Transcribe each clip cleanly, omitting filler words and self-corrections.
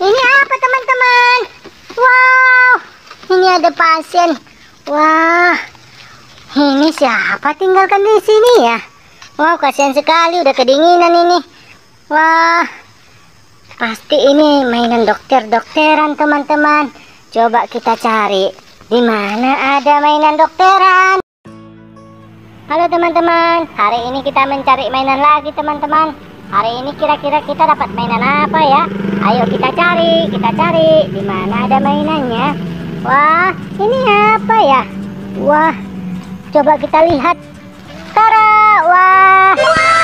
Ini apa teman-teman? Wow, ini ada pasien. Wah, ini siapa tinggalkan di sini ya? Wow, kasihan sekali, udah kedinginan ini. Wah, pasti ini mainan dokter-dokteran teman-teman. Coba kita cari di mana ada mainan dokteran. Halo teman-teman, hari ini kita mencari mainan lagi teman-teman. Hari ini kira-kira kita dapat mainan apa ya? Ayo kita cari di mana ada mainannya. Wah, ini apa ya? Wah, coba kita lihat. Tara, wah,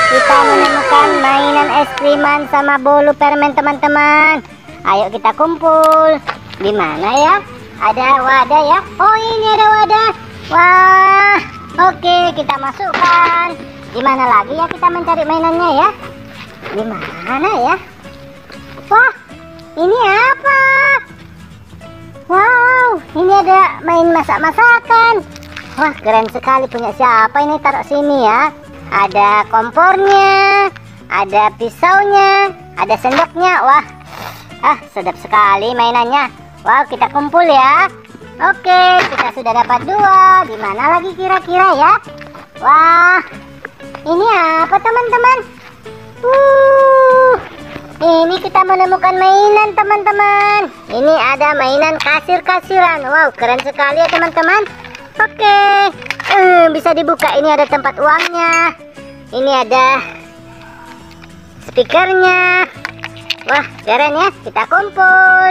kita menemukan mainan es kriman sama bolu permen teman-teman. Ayo kita kumpul. Di mana ya? Ada wadah ya? Oh, ini ada wadah. Wah, oke, kita masukkan. Di mana lagi ya kita mencari mainannya ya? Di mana ya? Wah, ini apa? Wow, ini ada main masak-masakan. Wah, keren sekali, punya siapa ini, taruh sini ya. Ada kompornya, ada pisaunya, ada sendoknya. Wah, sedap sekali mainannya. Wow, kita kumpul ya. Oke, kita sudah dapat 2. Di mana lagi kira-kira ya? Wah, ini apa teman-teman? Ini kita menemukan mainan teman-teman. Ini ada mainan kasir-kasiran. Wow, keren sekali ya teman-teman. Oke, bisa dibuka. Ini ada tempat uangnya. Ini ada speakernya. Wah, keren ya. Kita kumpul.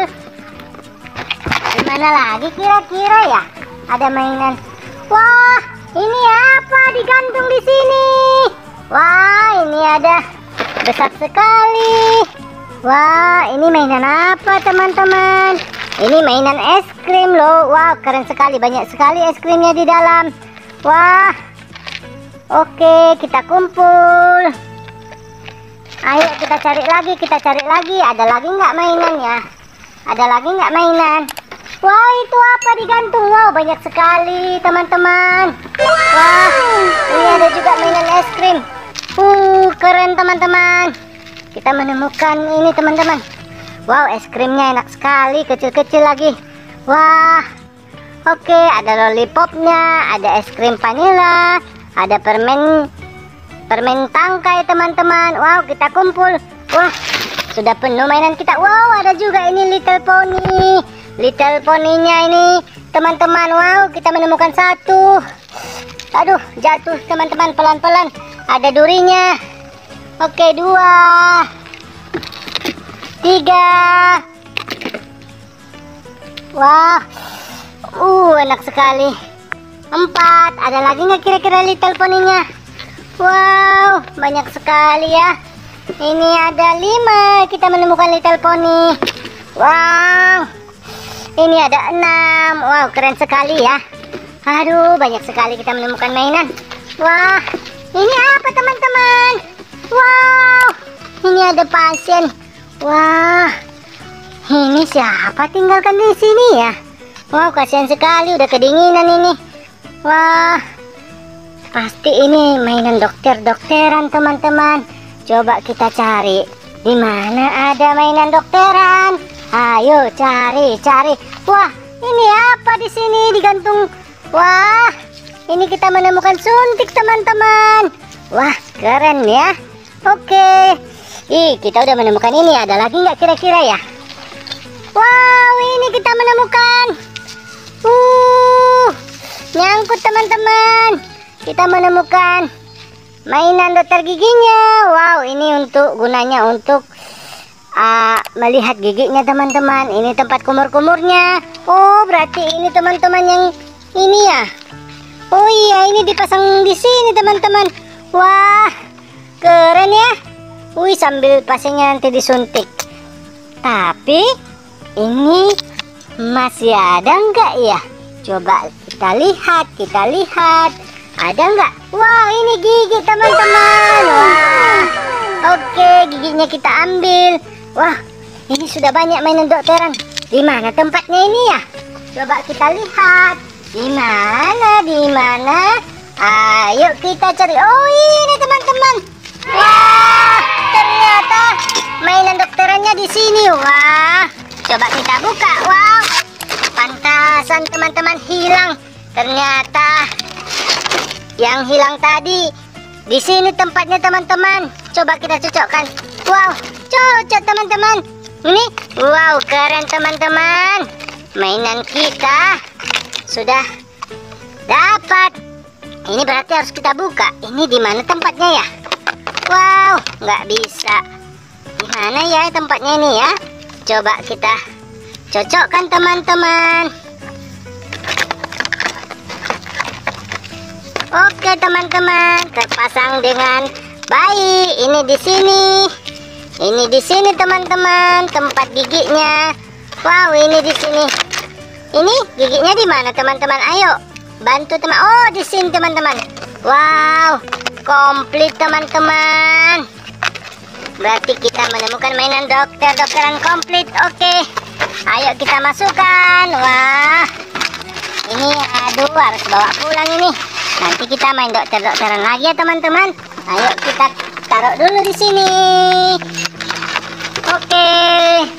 Di mana lagi kira-kira ya? Ada mainan. Wah, ini apa digantung di sini? Wah, ini ada besar sekali. Wah, ini mainan apa teman-teman? Ini mainan es krim loh. Wah, keren sekali, banyak sekali es krimnya di dalam. Wah, oke, kita kumpul. Ayo kita cari lagi, Ada lagi nggak mainannya? Ada lagi nggak mainan? Wah, itu apa digantung? Wow, banyak sekali teman-teman. Wah, ini ada juga mainan es krim. Keren teman-teman. Kita menemukan ini teman-teman. Wow, es krimnya enak sekali, kecil-kecil lagi. Wah, oke, ada lollipopnya, ada es krim vanila, ada permen tangkai teman-teman. Wow, kita kumpul. Wah, sudah penuh mainan kita. Wow, ada juga ini Little Pony. Little Pony-nya ini teman-teman. Wow, kita menemukan 1. Aduh, jatuh teman-teman, pelan-pelan. Ada durinya. Oke, 2, 3. Wah, enak sekali. 4. Ada lagi nggak kira-kira Little Pony-nya? Wow, banyak sekali ya. Ini ada 5. Kita menemukan Little Pony. Wow, ini ada 6. Wow, keren sekali ya. Aduh, banyak sekali kita menemukan mainan. Wah, ini apa teman-teman? Wow, ini ada pasien. Wah, ini siapa tinggalkan di sini ya? Wow, kasihan sekali, udah kedinginan ini. Wah, pasti ini mainan dokter-dokteran teman-teman. Coba kita cari di mana ada mainan dokteran. Ayo cari. Wah, ini apa di sini digantung? Wah, ini kita menemukan suntik teman-teman. Wah, keren ya. Oke, kita udah menemukan ini. Ada lagi nggak kira-kira ya? Wow, ini kita menemukan. Nyangkut teman-teman. Kita menemukan mainan dokter giginya. Wow, ini gunanya untuk melihat giginya teman-teman. Ini tempat kumur-kumurnya. Oh, berarti ini teman-teman yang ini ya. Oh iya, ini dipasang di sini teman-teman. Wah, keren ya. Sambil pasiennya nanti disuntik. Tapi ini masih ada nggak ya? Coba kita lihat. Ada nggak? Wah, ini gigi teman-teman. Wah, oke, giginya kita ambil. Wah, ini sudah banyak mainan dokteran. Di mana tempatnya ini ya? Coba kita lihat. Di mana? Ayo kita cari. Oh, ini teman-teman. Wah, ternyata mainan dokterannya di sini. Wah, Coba kita buka. Wow, pantasan teman-teman hilang. Ternyata yang hilang tadi di sini tempatnya teman-teman. Coba kita cocokkan. Wow, cocok teman-teman. Ini, wow, keren teman-teman. Mainan kita sudah dapat. Ini berarti harus kita buka. Ini di mana tempatnya ya? Wow, nggak bisa. Di mana ya tempatnya ini ya? Coba kita cocokkan teman-teman. Oke teman-teman, terpasang dengan baik. Ini di sini. Ini di sini teman-teman, tempat giginya. Wow, ini di sini. Ini giginya di mana teman-teman? Ayo bantu teman. Oh, di sini teman-teman. Wow, komplit teman-teman. Berarti kita menemukan mainan dokteran komplit. Oke, ayo kita masukkan. Wah, ini aduh harus bawa pulang ini. Nanti kita main dokteran lagi ya teman-teman. Ayo kita taruh dulu di sini. Oke,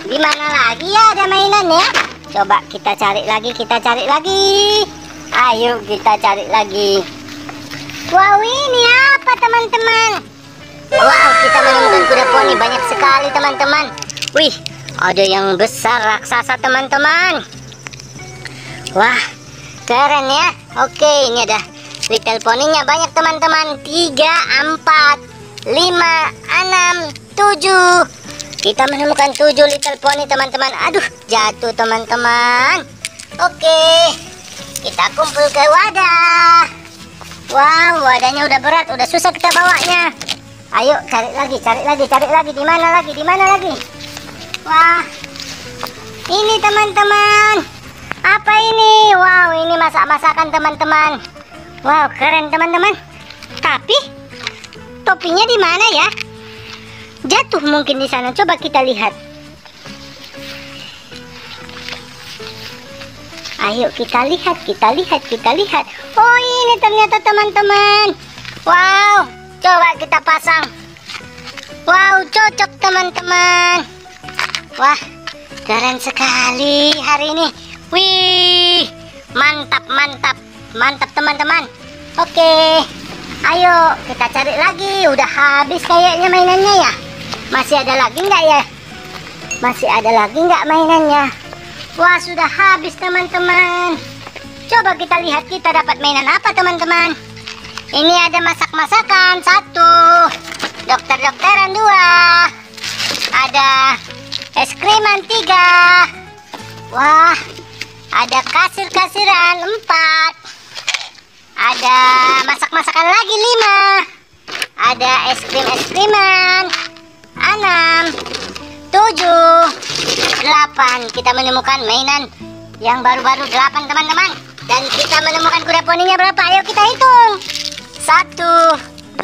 di mana lagi ya ada mainan ya? Coba kita cari lagi, Ayo kita cari lagi. Wow, ini apa teman-teman? Wow, kita menemukan kuda poni banyak sekali teman-teman. Wih, ada yang besar raksasa teman-teman. Wah, keren ya. Oke, ini ada little poninya banyak teman-teman. 3, 4, 5, 6, 7. Kita menemukan 7 little pony teman-teman. Aduh, jatuh teman-teman. Oke, kita kumpul ke wadah. Wow, wadahnya udah berat, udah susah kita bawanya. Ayo cari lagi. Di mana lagi? Wah, ini teman-teman. Apa ini? Wow, ini masak-masakan teman-teman. Wow, keren teman-teman. Tapi topinya di mana ya? Jatuh mungkin di sana. Coba kita lihat. Ayo kita lihat. Oh, ini ternyata teman-teman. Wow, coba kita pasang. Wow, cocok teman-teman. Wah, keren sekali hari ini. Wih, mantap teman-teman. Oke, ayo kita cari lagi. Udah habis kayaknya mainannya ya. Masih ada lagi nggak mainannya? Wah, sudah habis teman-teman. Coba kita lihat kita dapat mainan apa teman-teman. Ini ada masak-masakan 1, dokter-dokteran 2, ada es kriman 3. Wah, ada kasir-kasiran 4, ada masak-masakan lagi 5, ada es kriman 6, 7, 8. Kita menemukan mainan yang baru-baru 8 teman-teman. Dan kita menemukan kuda poninya berapa? Ayo kita hitung. 1, 2,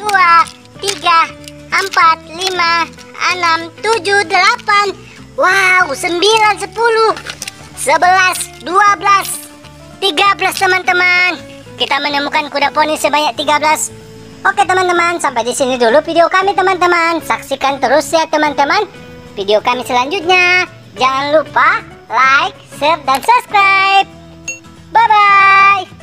3, 4, 5, 6, 7, 8. Wow, 9, 10, 11, 12, 13 teman-teman. Kita menemukan kuda poni sebanyak 13. Oke teman-teman, sampai di sini dulu video kami teman-teman. Saksikan terus ya teman-teman video kami selanjutnya. Jangan lupa like, share, dan subscribe. Bye-bye.